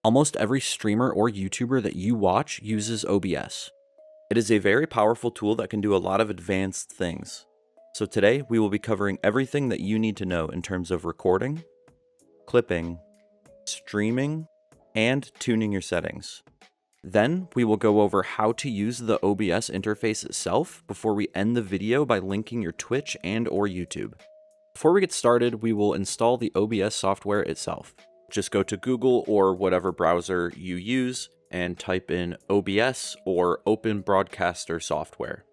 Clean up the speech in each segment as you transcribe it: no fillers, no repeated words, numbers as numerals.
Almost every streamer or YouTuber that you watch uses OBS. It is a very powerful tool that can do a lot of advanced things. So today we will be covering everything that you need to know in terms of recording, clipping, streaming, and tuning your settings. Then we will go over how to use the OBS interface itself before we end the video by linking your Twitch and/or YouTube. Before we get started, we will install the OBS software itself. Just go to Google or whatever browser you use and type in OBS or Open Broadcaster Software.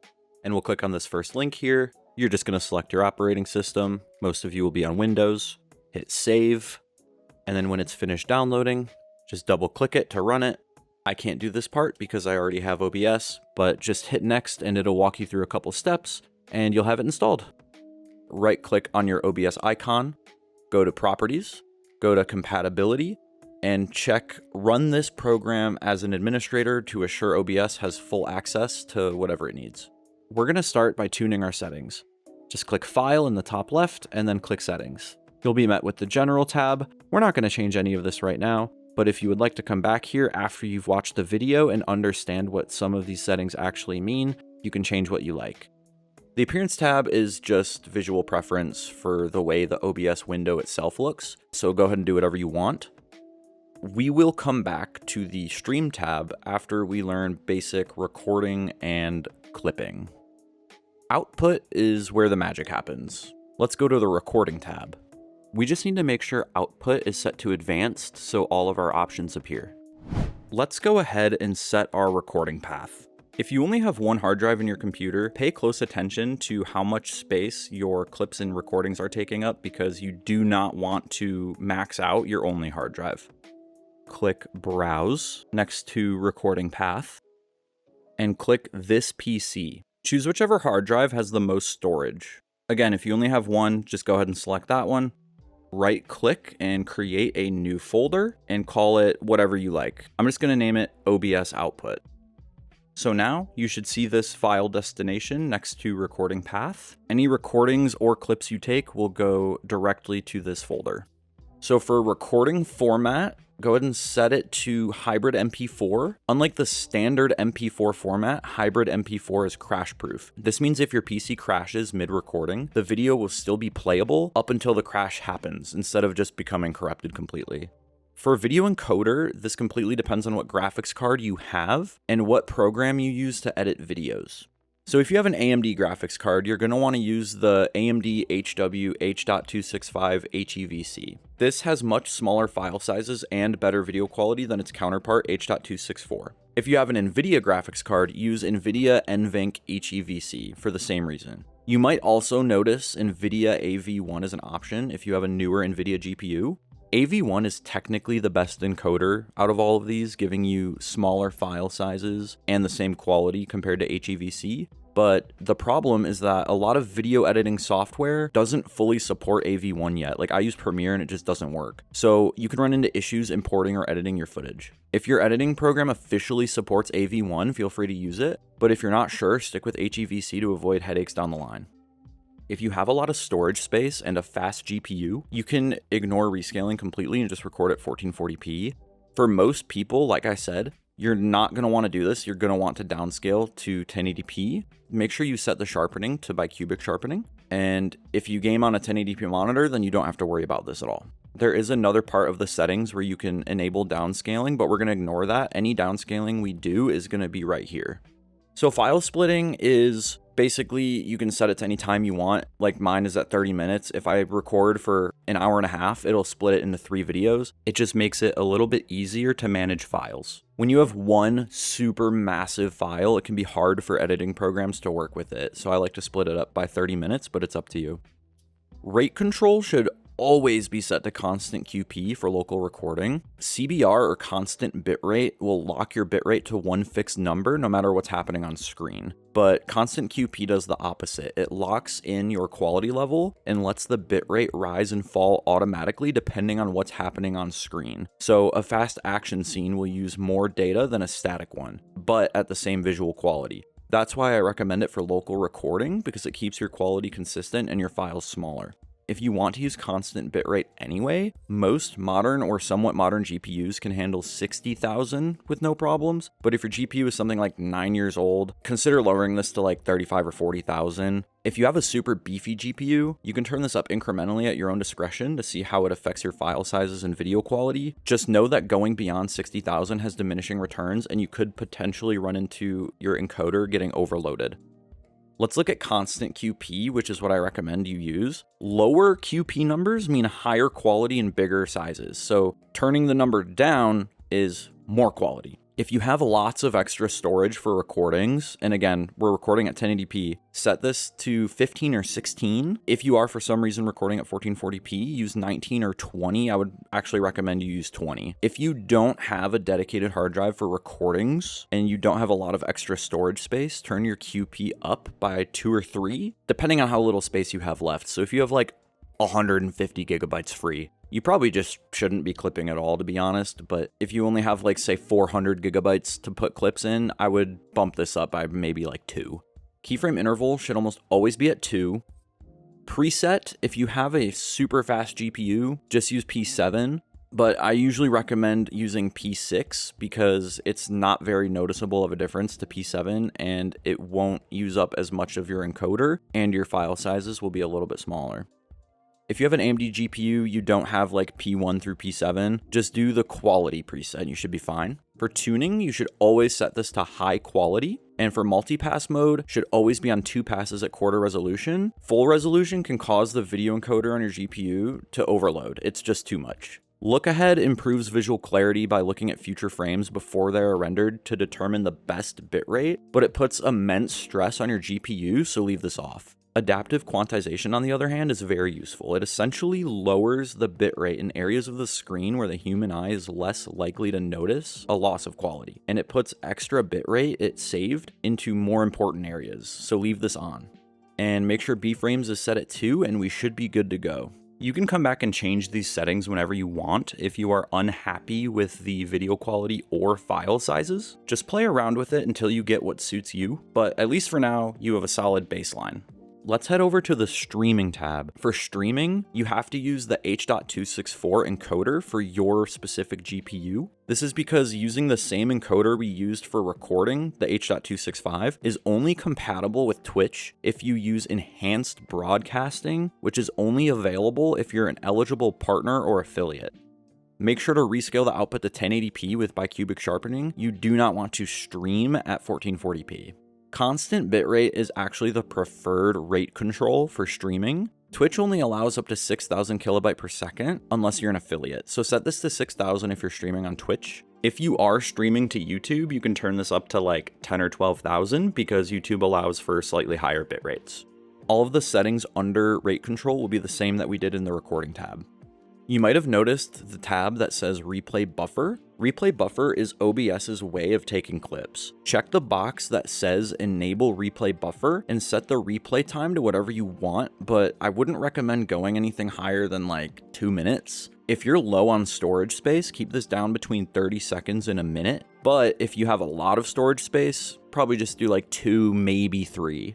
And we'll click on this first link here. You're just going to select your operating system. Most of you will be on Windows. Hit save. And then when it's finished downloading, just double click it to run it. I can't do this part because I already have OBS, but just hit next and it'll walk you through a couple steps and you'll have it installed. Right click on your OBS icon, go to Properties, go to Compatibility, and check Run this program as an administrator to assure OBS has full access to whatever it needs. We're going to start by tuning our settings. Just click File in the top left and then click Settings. You'll be met with the General tab. We're not going to change any of this right now, but if you would like to come back here after you've watched the video and understand what some of these settings actually mean, you can change what you like. The Appearance tab is just visual preference for the way the OBS window itself looks, so go ahead and do whatever you want. We will come back to the Stream tab after we learn basic recording and clipping. Output is where the magic happens. Let's go to the Recording tab. We just need to make sure Output is set to Advanced so all of our options appear. Let's go ahead and set our recording path. If you only have one hard drive in your computer, pay close attention to how much space your clips and recordings are taking up because you do not want to max out your only hard drive. Click Browse next to Recording Path and click This PC. Choose whichever hard drive has the most storage. Again, if you only have one, just go ahead and select that one. Right click and create a new folder and call it whatever you like. I'm just going to name it OBS Output. So now you should see this file destination next to Recording Path. Any recordings or clips you take will go directly to this folder. So for recording format, go ahead and set it to Hybrid MP4. Unlike the standard MP4 format, Hybrid MP4 is crash proof. This means if your PC crashes mid-recording, the video will still be playable up until the crash happens, instead of just becoming corrupted completely. For video encoder, this completely depends on what graphics card you have and what program you use to edit videos. So if you have an AMD graphics card, you're going to want to use the AMD HW H.265 HEVC. This has much smaller file sizes and better video quality than its counterpart H.264. If you have an NVIDIA graphics card, use NVIDIA NVENC HEVC for the same reason. You might also notice NVIDIA AV1 is an option if you have a newer NVIDIA GPU. AV1 is technically the best encoder out of all of these, giving you smaller file sizes and the same quality compared to HEVC. But the problem is that a lot of video editing software doesn't fully support AV1 yet. Like I use Premiere and it just doesn't work. So you can run into issues importing or editing your footage. If your editing program officially supports AV1, feel free to use it. But if you're not sure, stick with HEVC to avoid headaches down the line. If you have a lot of storage space and a fast GPU, you can ignore rescaling completely and just record at 1440p. For most people, like I said, you're not going to want to do this. You're going to want to downscale to 1080p. Make sure you set the sharpening to bicubic sharpening. And if you game on a 1080p monitor, then you don't have to worry about this at all. There is another part of the settings where you can enable downscaling, but we're going to ignore that. Any downscaling we do is going to be right here. So file splitting is basically you can set it to any time you want. Like mine is at 30 minutes. If I record for an hour and a half, it'll split it into 3 videos. It just makes it a little bit easier to manage files. When you have one super massive file, it can be hard for editing programs to work with it. So I like to split it up by 30 minutes, but it's up to you. Rate control should always be set to constant QP for local recording. CBR or constant bitrate will lock your bitrate to one fixed number no matter what's happening on screen. But constant QP does the opposite. It locks in your quality level and lets the bitrate rise and fall automatically depending on what's happening on screen. So a fast action scene will use more data than a static one, but at the same visual quality. That's why I recommend it for local recording, because it keeps your quality consistent and your files smaller. if you want to use constant bitrate anyway, most modern or somewhat modern GPUs can handle 60,000 with no problems. But if your GPU is something like 9 years old, consider lowering this to like 35 or 40,000. If you have a super beefy GPU, you can turn this up incrementally at your own discretion to see how it affects your file sizes and video quality. Just know that going beyond 60,000 has diminishing returns, and you could potentially run into your encoder getting overloaded. Let's look at constant QP, which is what I recommend you use. Lower QP numbers mean higher quality and bigger sizes. So turning the number down is more quality. If you have lots of extra storage for recordings, and again, we're recording at 1080p, set this to 15 or 16. If you are for some reason recording at 1440p, use 19 or 20. I would actually recommend you use 20. If you don't have a dedicated hard drive for recordings and you don't have a lot of extra storage space, turn your QP up by 2 or 3, depending on how little space you have left. So if you have like 150 gigabytes free, you probably just shouldn't be clipping at all, to be honest. But if you only have like, say, 400 gigabytes to put clips in, I would bump this up by maybe like 2. Keyframe interval should almost always be at 2. Preset, if you have a super fast GPU, just use P7. But I usually recommend using P6 because it's not very noticeable of a difference to P7, and it won't use up as much of your encoder, and your file sizes will be a little bit smaller. If you have an AMD GPU, you don't have like P1 through P7, just do the quality preset and you should be fine. For tuning, you should always set this to high quality. And for multipass mode, should always be on 2 passes at quarter resolution. Full resolution can cause the video encoder on your GPU to overload. It's just too much. Look ahead improves visual clarity by looking at future frames before they are rendered to determine the best bitrate, but it puts immense stress on your GPU, so leave this off. Adaptive quantization, on the other hand, is very useful. It essentially lowers the bitrate in areas of the screen where the human eye is less likely to notice a loss of quality, and it puts extra bitrate it saved into more important areas, so leave this on. And make sure B-frames is set at 2, and we should be good to go. You can come back and change these settings whenever you want if you are unhappy with the video quality or file sizes. Just play around with it until you get what suits you, but at least for now, you have a solid baseline. Let's head over to the streaming tab. For streaming, you have to use the H.264 encoder for your specific GPU. This is because using the same encoder we used for recording, the H.265, is only compatible with Twitch if you use enhanced broadcasting, which is only available if you're an eligible partner or affiliate. Make sure to rescale the output to 1080p with bicubic sharpening. You do not want to stream at 1440p. Constant bitrate is actually the preferred rate control for streaming. Twitch only allows up to 6,000 kilobyte per second unless you're an affiliate. So set this to 6,000 if you're streaming on Twitch. If you are streaming to YouTube, you can turn this up to like 10 or 12,000 because YouTube allows for slightly higher bit rates. All of the settings under rate control will be the same that we did in the recording tab. You might have noticed the tab that says replay buffer. Replay buffer is OBS's way of taking clips. Check the box that says enable replay buffer and set the replay time to whatever you want, but I wouldn't recommend going anything higher than like 2 minutes. If you're low on storage space, keep this down between 30 seconds and a minute. But if you have a lot of storage space, probably just do like 2, maybe 3.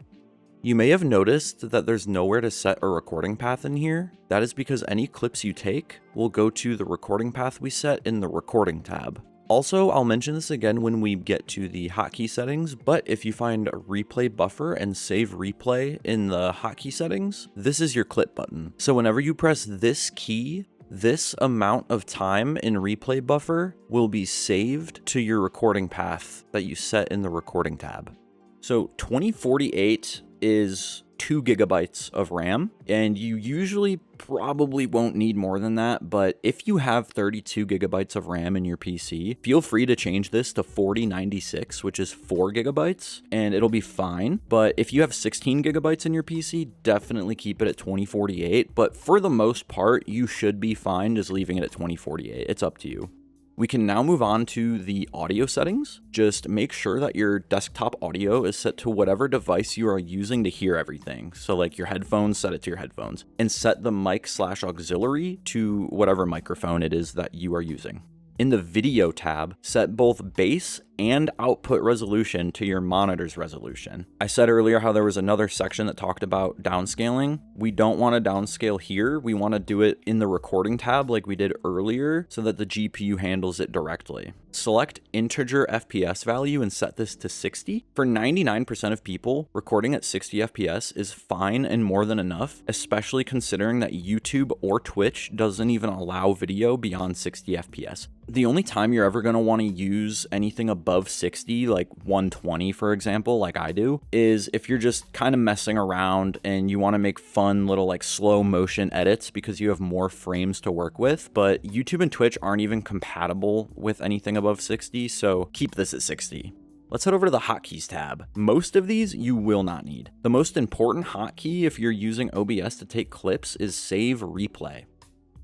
You may have noticed that there's nowhere to set a recording path in here. That is because any clips you take will go to the recording path we set in the recording tab. Also, I'll mention this again when we get to the hotkey settings, but if you find a replay buffer and save replay in the hotkey settings, this is your clip button. So whenever you press this key, this amount of time in replay buffer will be saved to your recording path that you set in the recording tab. So 2048 is 2 gigabytes of RAM, and you usually probably won't need more than that, but if you have 32 gigabytes of RAM in your PC, feel free to change this to 4096, which is 4 gigabytes, and it'll be fine. But if you have 16 gigabytes in your PC, definitely keep it at 2048, but for the most part, you should be fine just leaving it at 2048. It's up to you. We can now move on to the audio settings. Just make sure that your desktop audio is set to whatever device you are using to hear everything. So like your headphones, set it to your headphones, and set the mic/auxiliary to whatever microphone it is that you are using. In the video tab, set both bass and output resolution to your monitor's resolution. I said earlier how there was another section that talked about downscaling. We don't want to downscale here. We want to do it in the recording tab like we did earlier so that the GPU handles it directly. Select integer FPS value and set this to 60. For 99% of people, recording at 60 FPS is fine and more than enough, especially considering that YouTube or Twitch doesn't even allow video beyond 60 FPS. The only time you're ever going to want to use anything above 60, like 120 for example, like I do, is if you're just kind of messing around and you want to make fun little like slow motion edits because you have more frames to work with. But YouTube and Twitch aren't even compatible with anything above 60, so keep this at 60. Let's head over to the Hotkeys tab. Most of these you will not need. The most important hotkey if you're using OBS to take clips is Save Replay.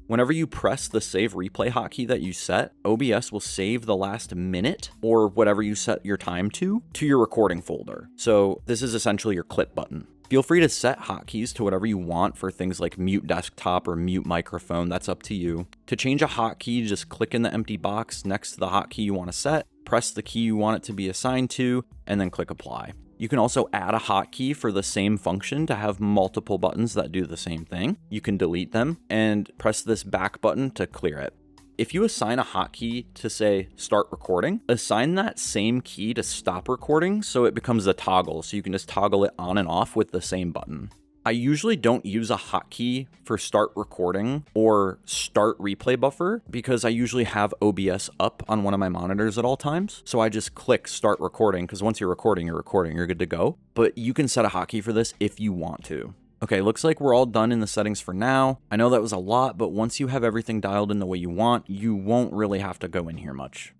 Whenever you press the Save Replay hotkey that you set, OBS will save the last minute or whatever you set your time to your recording folder. So this is essentially your clip button. Feel free to set hotkeys to whatever you want for things like mute desktop or mute microphone, that's up to you. To change a hotkey, just click in the empty box next to the hotkey you want to set, press the key you want it to be assigned to, and then click apply. You can also add a hotkey for the same function to have multiple buttons that do the same thing. You can delete them and press this back button to clear it. If you assign a hotkey to say start recording, assign that same key to stop recording so it becomes a toggle, so you can just toggle it on and off with the same button. I usually don't use a hotkey for start recording or start replay buffer because I usually have OBS up on one of my monitors at all times. So I just click start recording because once you're recording, you're good to go. But you can set a hotkey for this if you want to. Okay, looks like we're all done in the settings for now. I know that was a lot, but once you have everything dialed in the way you want, you won't really have to go in here much.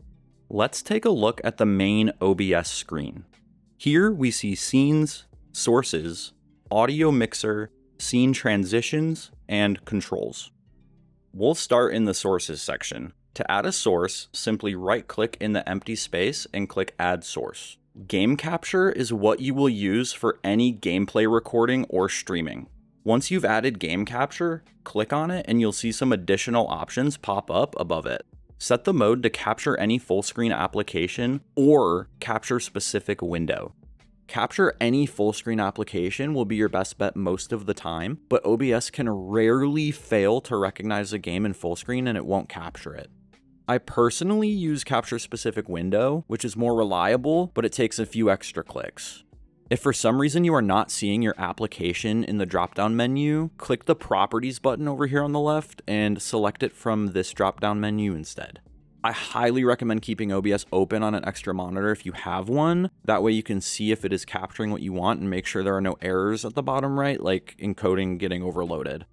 Let's take a look at the main OBS screen. Here we see scenes, sources, audio mixer, scene transitions, and controls. We'll start in the sources section. To add a source, simply right-click in the empty space and click Add Source. Game capture is what you will use for any gameplay recording or streaming. Once you've added game capture, click on it and you'll see some additional options pop up above it. Set the mode to capture any full screen application or capture specific window. Capture any full screen application will be your best bet most of the time, but OBS can rarely fail to recognize a game in full screen and it won't capture it. I personally use capture specific window, which is more reliable, but it takes a few extra clicks. If for some reason you are not seeing your application in the drop-down menu, click the properties button over here on the left and select it from this drop-down menu instead. I highly recommend keeping OBS open on an extra monitor if you have one. That way you can see if it is capturing what you want and make sure there are no errors at the bottom right, like encoding getting overloaded.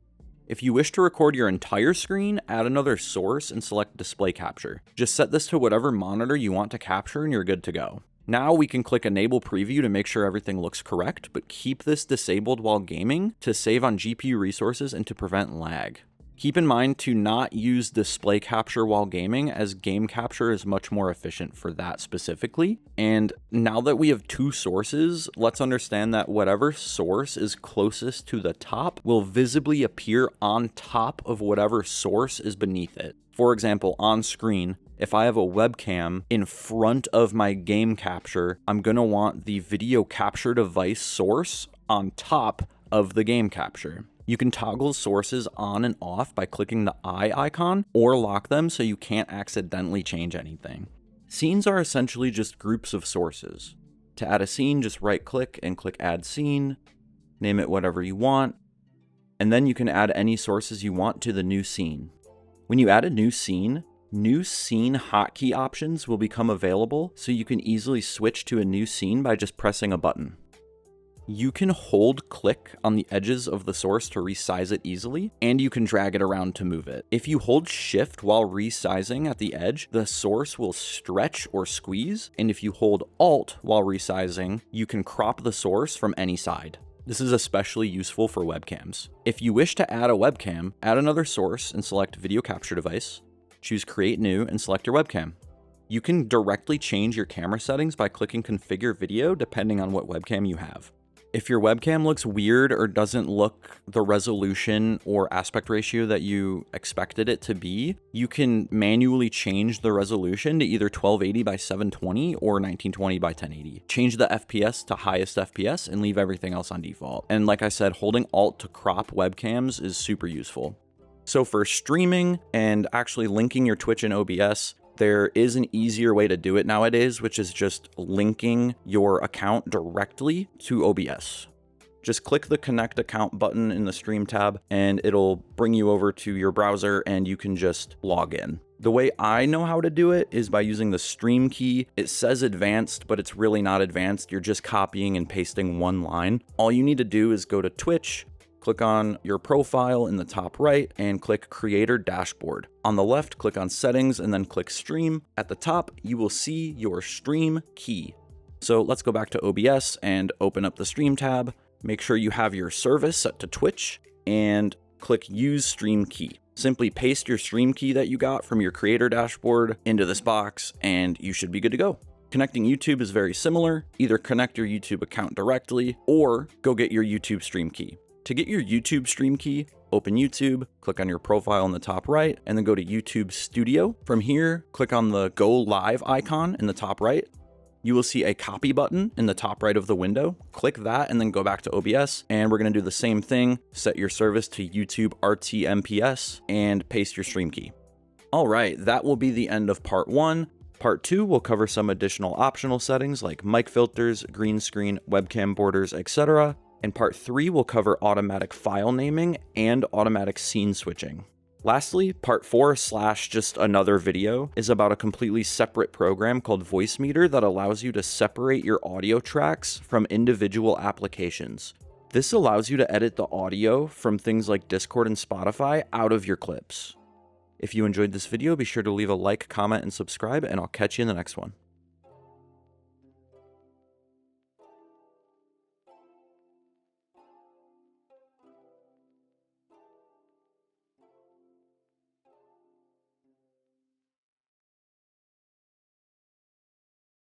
If you wish to record your entire screen, add another source and select display capture. Just set this to whatever monitor you want to capture and you're good to go. Now we can click enable preview to make sure everything looks correct, but keep this disabled while gaming to save on GPU resources and to prevent lag. Keep in mind to not use display capture while gaming, as game capture is much more efficient for that specifically. And now that we have two sources, let's understand that whatever source is closest to the top will visibly appear on top of whatever source is beneath it. For example, on screen, if I have a webcam in front of my game capture, I'm going to want the video capture device source on top of the game capture. You can toggle sources on and off by clicking the eye icon or lock them so you can't accidentally change anything. Scenes are essentially just groups of sources. To add a scene, just right click and click Add Scene, name it whatever you want, and then you can add any sources you want to the new scene. When you add a new scene hotkey options will become available so you can easily switch to a new scene by just pressing a button. You can hold click on the edges of the source to resize it easily, and you can drag it around to move it. If you hold shift while resizing at the edge, the source will stretch or squeeze, and if you hold alt while resizing, you can crop the source from any side. This is especially useful for webcams. If you wish to add a webcam, add another source and select video capture device, choose create new and select your webcam. You can directly change your camera settings by clicking configure video depending on what webcam you have. If your webcam looks weird or doesn't look the resolution or aspect ratio that you expected it to be, you can manually change the resolution to either 1280 by 720 or 1920 by 1080. Change the FPS to highest FPS and leave everything else on default. And like I said, holding Alt to crop webcams is super useful. So for streaming and actually linking your Twitch in OBS, there is an easier way to do it nowadays, which is just linking your account directly to OBS. Just click the Connect Account button in the Stream tab, and it'll bring you over to your browser, and you can just log in. The way I know how to do it is by using the Stream key. It says advanced, but it's really not advanced. You're just copying and pasting one line. All you need to do is go to Twitch, click on your profile in the top right, and click Creator Dashboard. On the left, click on Settings, and then click Stream. At the top, you will see your Stream key. So let's go back to OBS and open up the Stream tab. Make sure you have your service set to Twitch, and click Use Stream Key. Simply paste your Stream key that you got from your Creator Dashboard into this box, and you should be good to go. Connecting YouTube is very similar. Either connect your YouTube account directly, or go get your YouTube Stream key. To get your YouTube Stream key, open YouTube, click on your profile in the top right, and then go to YouTube Studio. From here, click on the Go Live icon in the top right. You will see a copy button in the top right of the window. Click that and then go back to OBS, and we're going to do the same thing. Set your service to YouTube RTMPS and paste your Stream key. All right, that will be the end of part 1. Part 2 will cover some additional optional settings like mic filters, green screen, webcam borders, etc. And part 3 will cover automatic file naming and automatic scene switching. Lastly, part 4 / just another video is about a completely separate program called Voicemeeter that allows you to separate your audio tracks from individual applications. This allows you to edit the audio from things like Discord and Spotify out of your clips. If you enjoyed this video, be sure to leave a like, comment, and subscribe, and I'll catch you in the next one.